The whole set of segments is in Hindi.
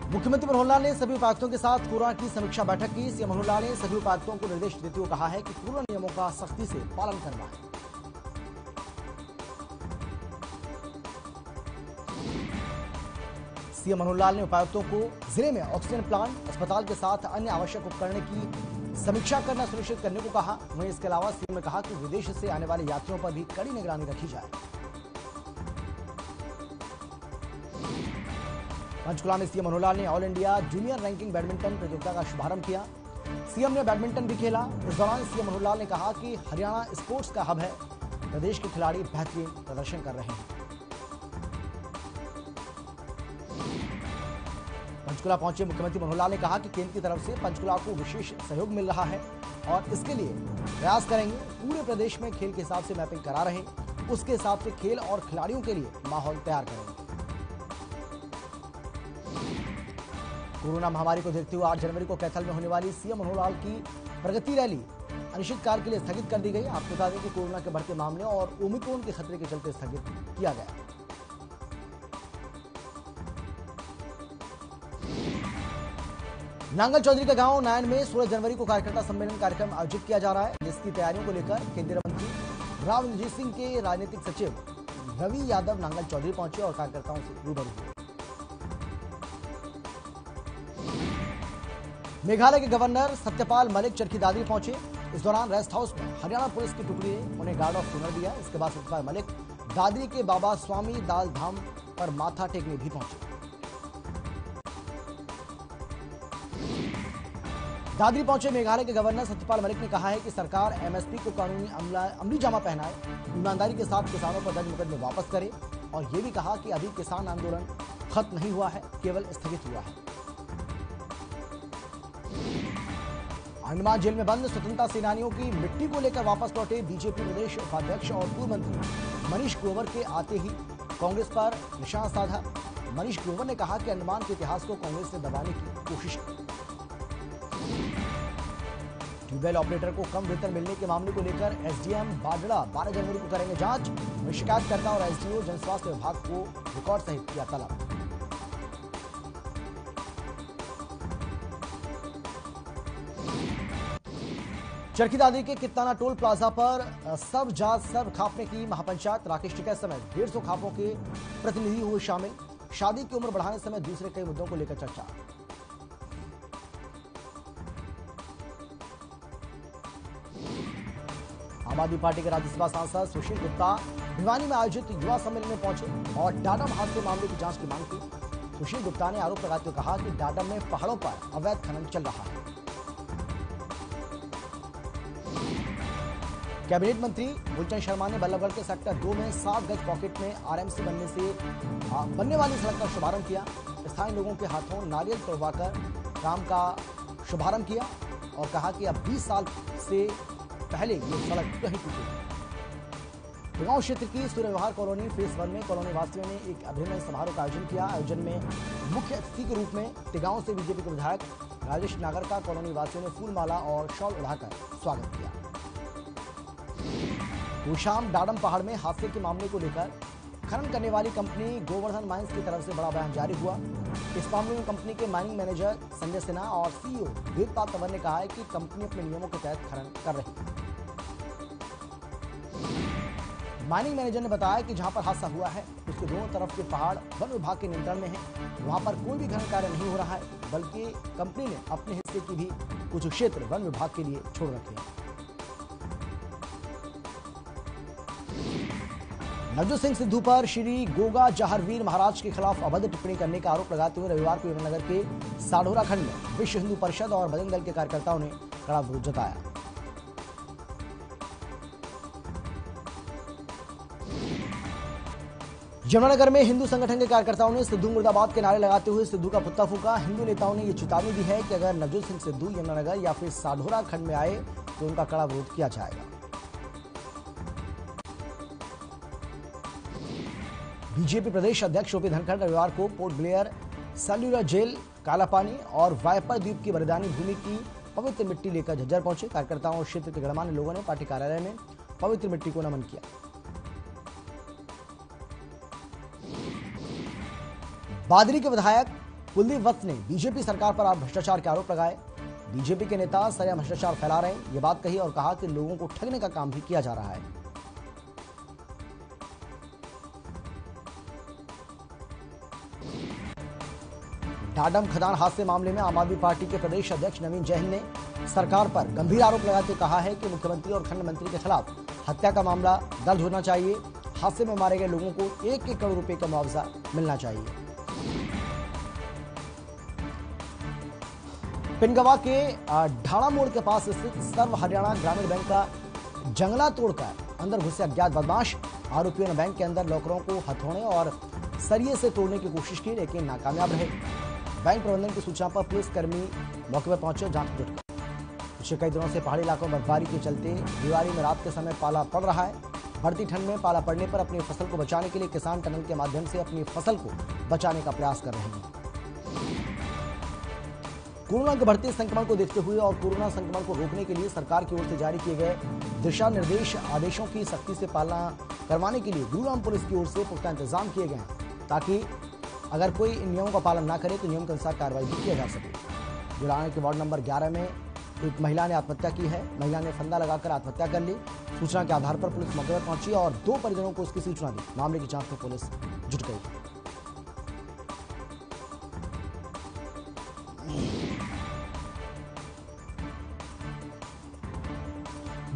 मुख्यमंत्री मनोहर लाल ने सभी उपायुक्तों के साथ कोरोना की समीक्षा बैठक की। सीएम मनोहर लाल ने सभी उपायुक्तों को निर्देश देते हुए कहा है कि कोरोना नियमों का सख्ती से पालन करवाएं। सीएम मनोहर लाल ने उपायुक्तों को जिले में ऑक्सीजन प्लांट, अस्पताल के साथ अन्य आवश्यक उपकरण की समीक्षा करना सुनिश्चित करने को कहा। वहीं इसके अलावा सीएम ने कहा कि विदेश से आने वाले यात्रियों पर भी कड़ी निगरानी रखी जाए। पंचकुला में सीएम मनोहर लाल ने all India junior ranking badminton प्रतियोगिता का शुभारंभ किया। सीएम ने बैडमिंटन भी खेला। इस दौरान सीएम मनोहर लाल ने कहा कि हरियाणा स्पोर्ट्स का हब है, प्रदेश के खिलाड़ी बेहतरीन प्रदर्शन कर रहे हैं। पंचकुला पहुंचे मुख्यमंत्री मनोहर लाल ने कहा कि केंद्र की तरफ से पंचकुला को विशेष सहयोग मिल रहा है और इसके लिए प्रयास करेंगे। पूरे प्रदेश में खेल के हिसाब से मैपिंग करा रहे, उसके हिसाब से खेल और खिलाड़ियों के लिए माहौल तैयार करेंगे। कोरोना महामारी को देखते हुए 8 जनवरी को कैथल में होने वाली सीएम मनोहर लाल की प्रगति रैली अनिश्चितकाल के लिए स्थगित कर दी गई। आपको बता दें कि कोरोना के बढ़ते मामले और ओमिक्रॉन के खतरे के चलते स्थगित किया गया। नांगल चौधरी का गांव नायन में 16 जनवरी को कार्यकर्ता सम्मेलन कार्यक्रम आयोजित किया जा रहा है, जिसकी तैयारियों को लेकर केंद्रीय मंत्री राव इंद्रजीत सिंह के राजनीतिक सचिव रवि यादव नांगल चौधरी पहुंचे और कार्यकर्ताओं से रूबरू हुए। मेघालय के गवर्नर सत्यपाल मलिक चरखी दादरी पहुंचे। इस दौरान रेस्ट हाउस में हरियाणा पुलिस की टुकड़ी ने उन्हें गार्ड ऑफ ऑनर दिया। इसके बाद सत्यपाल मलिक दादरी के बाबा स्वामी दाल धाम पर माथा टेकने भी पहुंचे। दादरी पहुंचे मेघालय के गवर्नर सत्यपाल मलिक ने कहा है कि सरकार एमएसपी को कानूनी अमली जामा पहनाए, ईमानदारी के साथ किसानों पर दर्ज मुकदमे वापस करे और ये भी कहा कि अभी किसान आंदोलन खत्म नहीं हुआ है, केवल स्थगित हुआ है। अंडमान जेल में बंद स्वतंत्रता सेनानियों की मिट्टी को लेकर वापस लौटे बीजेपी प्रदेश उपाध्यक्ष और पूर्व मंत्री मनीष ग्रोवर के आते ही कांग्रेस पर निशाना साधा। मनीष ग्रोवर ने कहा कि अंडमान के इतिहास को कांग्रेस ने दबाने की कोशिश की। ट्यूबवेल ऑपरेटर को कम वेतन मिलने के मामले को लेकर एसडीएम बाडड़ा 12 जनवरी को करेंगे जांच। शिकायतकर्ता और एसडीओ जनस्वास्थ्य विभाग को रिकॉर्ड सहित किया तलब। चरखी दादरी के कित्ताना टोल प्लाजा पर सब जात सब खापने की महापंचायत। राकेश टिकैत समेत 150 खापों के प्रतिनिधि हुए शामिल। शादी की उम्र बढ़ाने समेत दूसरे कई मुद्दों को लेकर चर्चा। आम आदमी पार्टी के राज्यसभा सांसद सुशील गुप्ता भिवानी में आयोजित युवा सम्मेलन में पहुंचे और डाडम हादसे मामले की जांच की मांग की। सुशील गुप्ता ने आरोप लगाते हुए कहा कि डाडम में पहाड़ों पर अवैध खनन चल रहा है। कैबिनेट मंत्री मूलचंद शर्मा ने बल्लभगढ़ के सेक्टर 2 में 7 गज पॉकेट में आरएमसी बनने वाली सड़क का शुभारंभ किया। स्थानीय लोगों के हाथों नारियल तोड़वाकर काम का शुभारंभ किया और कहा कि अब 20 साल से पहले ये सड़क कहीं टूटी। टिगांव क्षेत्र की सूर्य विहार कॉलोनी फेज 1 में कॉलोनी वासियों ने एक अभिनंदन समारोह का आयोजन किया। आयोजन में मुख्य अतिथि के रूप में टिगांव से बीजेपी के विधायक राजेश नागर का कॉलोनी वासियों ने फूलमाला और शॉल उड़ाकर स्वागत किया। तो शाम डाडम पहाड़ में हादसे के मामले को लेकर खनन करने वाली कंपनी गोवर्धन माइंस की तरफ से बड़ा बयान जारी हुआ। इस मामले में कंपनी के माइनिंग मैनेजर संजय सिन्हा और सीईओ वीरपाल तंवर ने कहा है कि कंपनी अपने नियमों के तहत खनन कर रही है। माइनिंग मैनेजर ने बताया कि जहां पर हादसा हुआ है उसके दोनों तरफ के पहाड़ वन विभाग के नियंत्रण में है, वहां पर कोई भी खनन कार्य नहीं हो रहा है, बल्कि कंपनी ने अपने हिस्से की भी कुछ क्षेत्र वन विभाग के लिए छोड़ रखे हैं। नवजोत सिंह सिद्धू पर श्री गोगा जहारवीर महाराज के खिलाफ अभद्र टिप्पणी करने का आरोप लगाते हुए रविवार को यमुनानगर के साढौरा खंड में विश्व हिंदू परिषद और बजरंग दल के कार्यकर्ताओं ने कड़ा विरोध जताया। यमुनानगर में हिंदू संगठन के कार्यकर्ताओं ने सिद्धू मुर्दाबाद के नारे लगाते हुए सिद्धू का पुतला फूंका। हिंदू नेताओं ने यह चेतावनी दी है कि अगर नवजोत सिंह सिद्धू यमुनानगर या फिर साढौरा खंड में आए तो उनका कड़ा विरोध किया जाएगा। बीजेपी प्रदेश अध्यक्ष ओपी धनखड़ रविवार को पोर्ट ब्लेयर, सेल्युलर जेल, कालापानी और वायपर द्वीप की बलिदानी भूमि की पवित्र मिट्टी लेकर झज्जर पहुंचे। कार्यकर्ताओं और क्षेत्र के गणमान्य लोगों ने पार्टी कार्यालय में पवित्र मिट्टी को नमन किया। बादरी के विधायक कुलदीप वत्स ने बीजेपी सरकार पर आप भ्रष्टाचार के आरोप लगाए। बीजेपी के नेता सरेआम भ्रष्टाचार फैला रहे हैं, ये बात कही और कहा कि लोगों को ठगने का काम भी किया जा रहा है। डाडम खदान हादसे मामले में आम आदमी पार्टी के प्रदेश अध्यक्ष नवीन जैन ने सरकार पर गंभीर आरोप लगाते कहा है कि मुख्यमंत्री और खंड मंत्री के खिलाफ हत्या का मामला दर्ज होना चाहिए। हादसे में मारे गए लोगों को 1-1 करोड़ रुपए का मुआवजा मिलना चाहिए। पिनगवा के ढाड़ा मोड़ के पास स्थित सर्व हरियाणा ग्रामीण बैंक का जंगला तोड़कर अंदर घुसे अज्ञात बदमाश। आरोपियों ने बैंक के अंदर लॉकरों को हथौड़े और सरिये से तोड़ने की कोशिश की, लेकिन नाकामयाब रहे। बैंक प्रबंधन की सूचना पर पुलिसकर्मी मौके पर पहुंचे, जांच में जुट गए। पिछले कई दिनों से पहाड़ी इलाकों में बर्फबारी के चलते दिवाली में रात के समय पाला पड़ रहा है। बढ़ती ठंड में पाला पड़ने पर अपनी फसल को बचाने के लिए किसान टनल के माध्यम से अपनी फसल को बचाने का प्रयास कर रहे हैं। कोरोना के बढ़ते संक्रमण को देखते हुए और कोरोना संक्रमण को रोकने के लिए सरकार की ओर से जारी किए गए दिशा निर्देश आदेशों की सख्ती से पालना करवाने के लिए गुरुग्राम पुलिस की ओर से पुख्ता इंतजाम किए गए हैं, ताकि अगर कोई इन नियमों का पालन न करे तो नियम के अनुसार कार्रवाई भी किया जा सके। जुलाना के वार्ड नंबर 11 में एक महिला ने आत्महत्या की है। महिला ने फंदा लगाकर आत्महत्या कर ली। सूचना के आधार पर पुलिस मौके पर पहुंची और 2 परिजनों को उसकी सूचना दी। मामले की जांच में पुलिस जुट गई।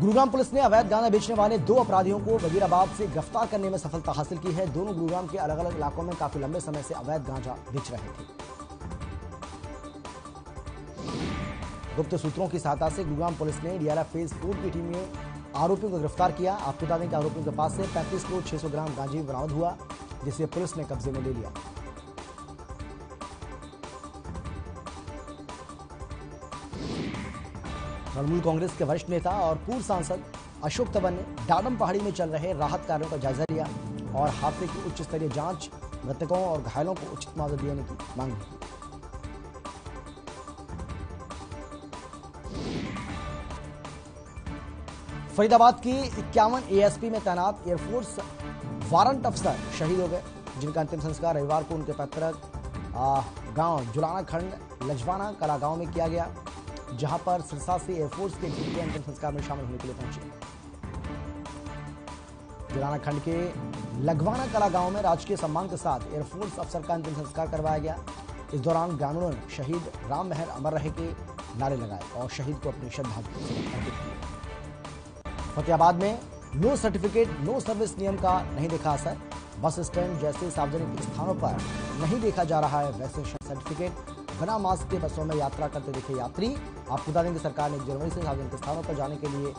गुरुग्राम पुलिस ने अवैध गांजा बेचने वाले 2 अपराधियों को वजीराबाद से गिरफ्तार करने में सफलता हासिल की है। दोनों गुरुग्राम के अलग अलग इलाकों में काफी लंबे समय से अवैध गांजा बेच रहे थे। गुप्त सूत्रों की सहायता से गुरुग्राम पुलिस ने डीआरएफ फेज 4 की टीम ने आरोपियों को गिरफ्तार किया। आपको बता दें कि आरोपियों के पास से 35 करोड़ 600 ग्राम गांजा बरामद हुआ, जिसे पुलिस ने कब्जे में ले लिया। तृणमूल कांग्रेस के वरिष्ठ नेता और पूर्व सांसद अशोक तंवर ने डाडम पहाड़ी में चल रहे राहत कार्यों का जायजा लिया और हादसे की उच्च स्तरीय जांच, मृतकों और घायलों को उचित मुआवजा देने की मांग की। फरीदाबाद की 51 एएसपी में तैनात एयरफोर्स वारंट अफसर शहीद हो गए, जिनका अंतिम संस्कार रविवार को उनके पैतृक गांव जुलाना खंड लजवाना कला गांव में किया गया, जहां पर सिरसा से एयरफोर्स के टीम के अंतिम संस्कार में शामिल होने के लिए पहुंचे। जुलाना खंड के लगवाना कला गांव में राजकीय सम्मान के साथ एयरफोर्स अफसर का अंतिम संस्कार करवाया गया। इस दौरान ग्रामीणों ने शहीद राम मेहर अमर रहे के नारे लगाए और शहीद को अपनी श्रद्धांजलि अर्पित की। फतेहाबाद में नो सर्टिफिकेट नो सर्विस नियम का नहीं देखा असर। बस स्टैंड जैसे सार्वजनिक स्थानों पर नहीं देखा जा रहा है वैक्सीनेशन सर्टिफिकेट। बिना मास्क के बसों में यात्रा करते दिखे यात्री। आपको बता दें कि सरकार ने 1 जनवरी से सार्वजनिक स्थानों पर जाने के लिए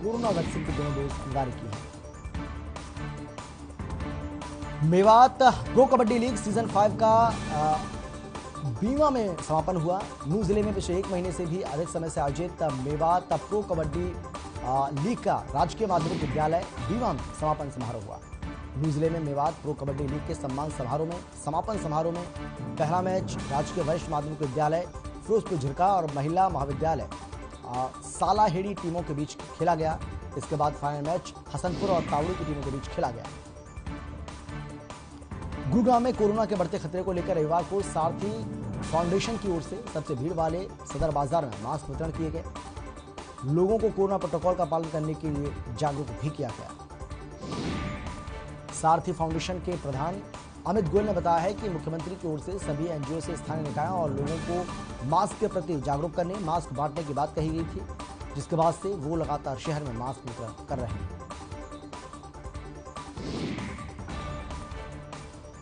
कोरोना वैक्सीन की 2 डोज अनिवार्य की है। Mewat pro kabaddi league season 5 का बीवा में समापन हुआ। नूह जिले में पिछले 1 महीने से भी अधिक समय से आयोजित मेवात प्रो कबड्डी लीग का राजकीय माध्यमिक विद्यालय बीवा में समापन समारोह हुआ। नूह जिले में मेवात प्रो कबड्डी लीग के समापन समारोह में पहला मैच राजकीय वरिष्ठ माध्यमिक विद्यालय फिरोजपुर झिरका और महिला महाविद्यालय सालाहेड़ी टीमों के बीच खेला गया। इसके बाद फाइनल मैच हसनपुर और तावड़ी की टीमों के बीच खेला गया। गुरुग्राम में कोरोना के बढ़ते खतरे को लेकर रविवार को सारथी फाउंडेशन की ओर से सबसे भीड़ वाले सदर बाजार में मास्क वितरण किए गए। लोगों को कोरोना प्रोटोकॉल का पालन करने के लिए जागरूक भी किया गया। सारथी फाउंडेशन के प्रधान अमित गोयल ने बताया है कि मुख्यमंत्री की ओर से सभी एनजीओ से स्थानीय निकायों और लोगों को मास्क के प्रति जागरूक करने, मास्क बांटने की बात कही गई थी, जिसके बाद से वो लगातार शहर में मास्क वितरण कर रहे हैं।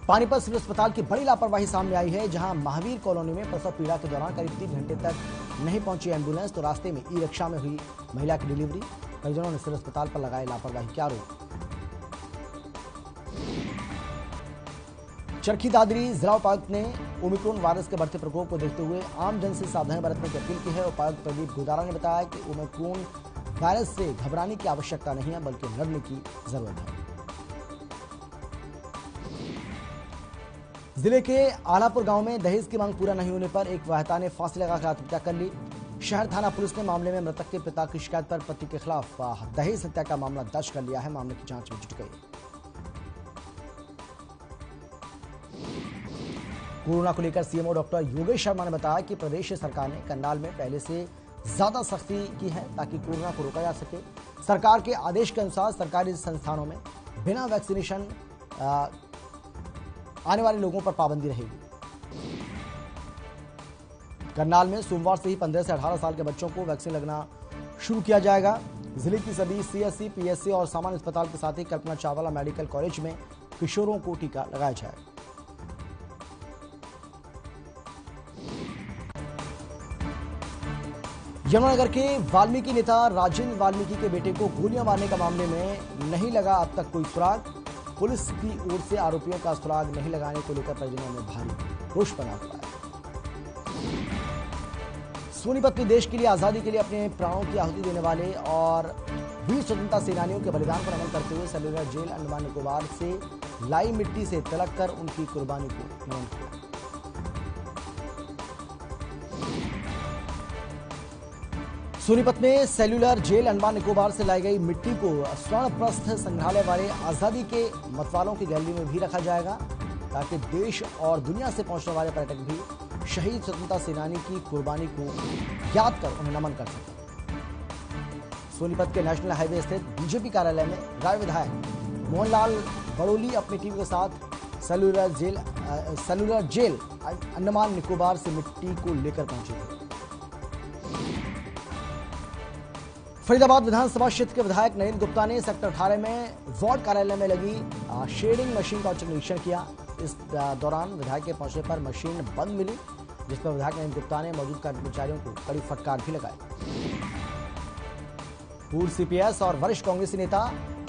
पानीपत सिविल अस्पताल की बड़ी लापरवाही सामने आई है, जहां महावीर कॉलोनी में प्रसव पीड़ा के दौरान करीब 3 घंटे तक नहीं पहुंची एम्बुलेंस तो रास्ते में ई रिक्शा में हुई महिला की डिलीवरी। परिजनों ने सिविल अस्पताल पर लगाए लापरवाही के आरोप। चरखी दादरी जिला उपायुक्त ने ओमिक्रॉन वायरस के बढ़ते प्रकोप को देखते हुए आम जन से सावधानी बरतने की अपील की है। उपायुक्त प्रदीप गोदारा ने बताया कि ओमिक्रॉन वायरस से घबराने की आवश्यकता नहीं है, बल्कि लड़ने की जरूरत है। जिले के आलापुर गांव में दहेज की मांग पूरा नहीं होने पर एक वाहता ने फांसी लगाकर आत्महत्या कर ली। शहर थाना पुलिस ने मामले में मृतक के पिता की शिकायत पर पति के खिलाफ दहेज हत्या का मामला दर्ज कर लिया है। मामले की जांच में जुट गई। कोरोना को लेकर सीएमओ डॉक्टर योगेश शर्मा ने बताया कि प्रदेश सरकार ने करनाल में पहले से ज्यादा सख्ती की है ताकि कोरोना को रोका जा सके। सरकार के आदेश के अनुसार सरकारी संस्थानों में बिना वैक्सीनेशन आने वाले लोगों पर पाबंदी रहेगी। करनाल में सोमवार से ही 15 से 18 साल के बच्चों को वैक्सीन लगना शुरू किया जाएगा। जिले की सभी सीएससी, पीएससी और सामान्य अस्पताल के साथ ही कल्पना चावला मेडिकल कॉलेज में किशोरों को टीका लगाया जाएगा। यमुनानगर के वाल्मीकि नेता राजेंद्र वाल्मीकि के बेटे को गोलियां मारने का मामले में नहीं लगा अब तक कोई सुराग। पुलिस की ओर से आरोपियों का सुराग नहीं लगाने को लेकर परिजनों में भारी रोष बना हुआ है। सोनीपत में देश के लिए आजादी के लिए अपने प्राणों की आहुति देने वाले और वीर स्वतंत्रता सेनानियों के बलिदान पर नमन करते हुए सेल्युलर जेल अंडमान निकोबार से लाई मिट्टी से तिलक कर उनकी कुर्बानी को नमन किया। सोनीपत में सेल्युलर जेल अंडमान निकोबार से लाई गई मिट्टी को स्वर्णप्रस्थ संग्रहालय वाले आजादी के मतवालों की गैलरी में भी रखा जाएगा ताकि देश और दुनिया से पहुंचने वाले पर्यटक भी शहीद स्वतंत्रता सेनानी की कुर्बानी को याद कर उन्हें नमन कर सकें। सोनीपत के नेशनल हाईवे स्थित बीजेपी कार्यालय में राय विधायक मोहनलाल बड़ोली अपनी टीम के साथ सेल्युलर जेल अंडमान निकोबार से मिट्टी को लेकर पहुंचे थे। फरीदाबाद विधानसभा क्षेत्र के विधायक नरेंद्र गुप्ता ने सेक्टर 18 में वार्ड कार्यालय में लगी शेडिंग मशीन का औचक निरीक्षण किया। इस दौरान विधायक के पहुंचने पर मशीन बंद मिली, जिस पर विधायक नरेंद्र गुप्ता ने मौजूद कर्मचारियों को कड़ी फटकार भी लगाई। पूर्व सीपीएस और वरिष्ठ कांग्रेसी नेता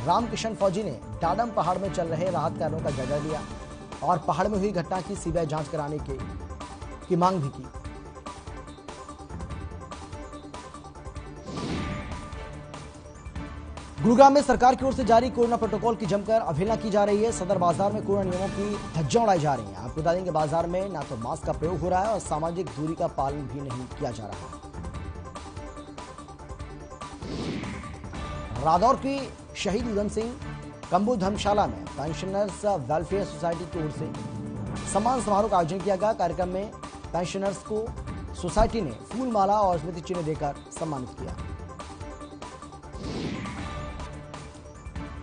रामकिशन फौजी ने डाडम पहाड़ में चल रहे राहत कार्यों का जायजा लिया और पहाड़ में हुई घटना की सीबीआई जांच कराने की मांग भी की। गुरुग्राम में सरकार की ओर से जारी कोरोना प्रोटोकॉल की जमकर अवहेलना की जा रही है। सदर बाजार में कोरोना नियमों की धज्जियां उड़ाई जा रही हैं। आपको बता दें कि बाजार में ना तो मास्क का प्रयोग हो रहा है और सामाजिक दूरी का पालन भी नहीं किया जा रहा है। रादौर की शहीद उधम सिंह कंबू धर्मशाला में पेंशनर्स वेलफेयर सोसाइटी की ओर से सम्मान समारोह का आयोजन किया गया। कार्यक्रम में पेंशनर्स को सोसाइटी ने फूल माला और स्मृति चिन्ह देकर सम्मानित किया।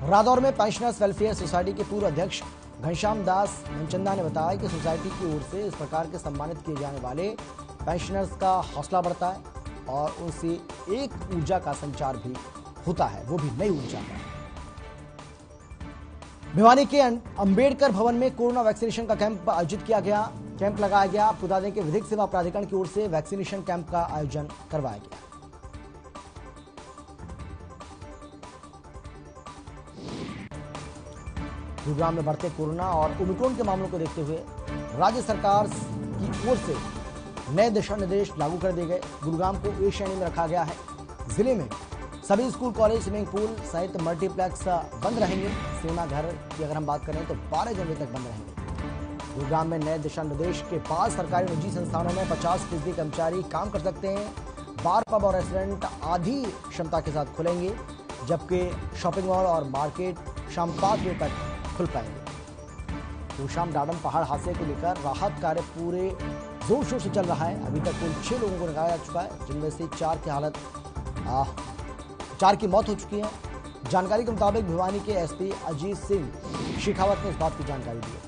रादौर में पेंशनर्स वेलफेयर सोसाइटी के पूर्व अध्यक्ष घनश्याम दास मनचंदा ने बताया कि सोसाइटी की ओर से इस प्रकार के सम्मानित किए जाने वाले पेंशनर्स का हौसला बढ़ता है और उनसे एक ऊर्जा का संचार भी होता है, वो भी नई ऊर्जा का। भिवानी के अंबेडकर भवन में कोरोना वैक्सीनेशन का कैंप आयोजित किया गया। कैंप लगाया गया। आपको बता दें कि विधिक सेवा प्राधिकरण की ओर से वैक्सीनेशन कैंप का आयोजन करवाया गया। गुरुग्राम में बढ़ते कोरोना और ओमिक्रॉन के मामलों को देखते हुए राज्य सरकार की ओर से नए दिशा निर्देश लागू कर दिए गए। गुरुग्राम को ए श्रेणी में रखा गया है। जिले में सभी स्कूल, कॉलेज, स्विमिंग पूल सहित मल्टीप्लेक्स बंद रहेंगे। सिनेमा घर की अगर हम बात करें तो 12 जनवरी तक बंद रहेंगे। गुरुग्राम में नए दिशा निर्देश के बाद सरकारी निजी संस्थानों में 50% कर्मचारी काम कर सकते हैं। बार, पब और रेस्टोरेंट आधी क्षमता के साथ खुलेंगे, जबकि शॉपिंग मॉल और मार्केट शाम 5 बजे तक खुल पाएंगे। तो शाम डाडम पहाड़ हादसे को लेकर राहत कार्य पूरे जोर शोर से चल रहा है। अभी तक कुल 6 लोगों को निकाला जा चुका है, जिनमें से 4 की मौत हो चुकी है। जानकारी के मुताबिक भिवानी के एसपी अजीत सिंह शेखावत ने इस बात की जानकारी दी है।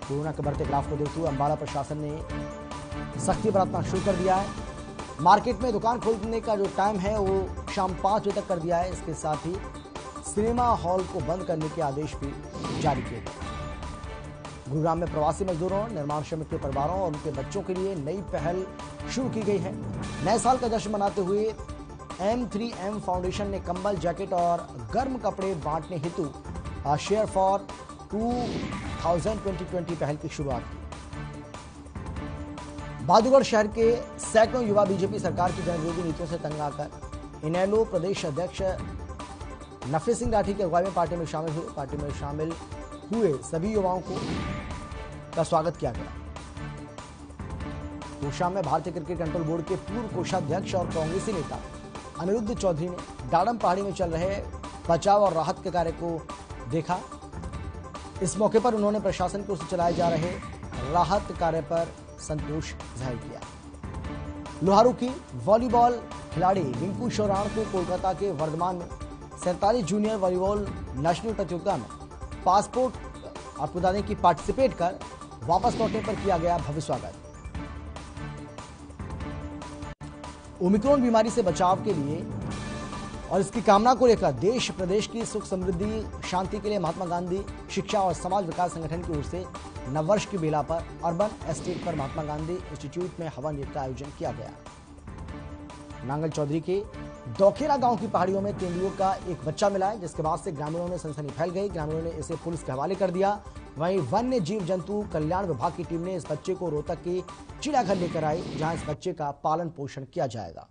कोरोना के बढ़ते ग्राफ को देखते हुए अम्बाला प्रशासन ने सख्ती बरतना शुरू कर दिया है। मार्केट में दुकान खोलने का जो टाइम है वो शाम 5 बजे तक कर दिया है। इसके साथ ही सिनेमा हॉल को बंद करने के आदेश भी जारी किए गए। गुरुग्राम में प्रवासी मजदूरों, निर्माण श्रमिक के परिवारों और उनके बच्चों के लिए नई पहल शुरू की गई है। नए साल का जश्न मनाते हुए M3M फाउंडेशन ने कंबल, जैकेट और गर्म कपड़े बांटने हेतु शेयर फॉर 2020 पहल की शुरुआत की। बहादुरगढ़ शहर के सैकड़ों युवा बीजेपी सरकार की जनविरोधी नीतियों से तंग आकर इनेलो प्रदेश अध्यक्ष नफी सिंह राठी की अगुवाई में पार्टी में शामिल हुए। पार्टी में शामिल हुए सभी युवाओं का स्वागत किया गया। तोशाम में भारतीय क्रिकेट कंट्रोल बोर्ड के पूर्व कोषाध्यक्ष और कांग्रेसी नेता अनिरुद्ध चौधरी ने डाडम पहाड़ी में चल रहे बचाव और राहत के कार्य को देखा। इस मौके पर उन्होंने प्रशासन की ओर से चलाए जा रहे राहत कार्य पर संतोष जाहिर किया। लोहारू की वॉलीबॉल खिलाड़ी रिंकू शोराण को कोलकाता के वर्धमान में 47 जूनियर वॉलीबॉल नेशनल प्रतियोगिता में पासपोर्ट आपको बता दें कि पार्टिसिपेट कर वापस लौटने पर किया गया भव्य स्वागत। ओमिक्रॉन बीमारी से बचाव के लिए और इसकी कामना को लेकर देश प्रदेश की सुख समृद्धि शांति के लिए महात्मा गांधी शिक्षा और समाज विकास संगठन की ओर से नववर्ष की बेला पर अर्बन एस्टेट पर महात्मा गांधी इंस्टीट्यूट में हवन यज्ञ का आयोजन किया गया। नांगल चौधरी के दौखेरा गांव की पहाड़ियों में तेंदुओं का एक बच्चा मिला है, जिसके बाद से ग्रामीणों में सनसनी फैल गई। ग्रामीणों ने इसे पुलिस के हवाले कर दिया। वहीं वन्य जीव जंतु कल्याण विभाग की टीम ने इस बच्चे को रोहतक के चिड़ियाघर लेकर आई, जहां इस बच्चे का पालन पोषण किया जाएगा।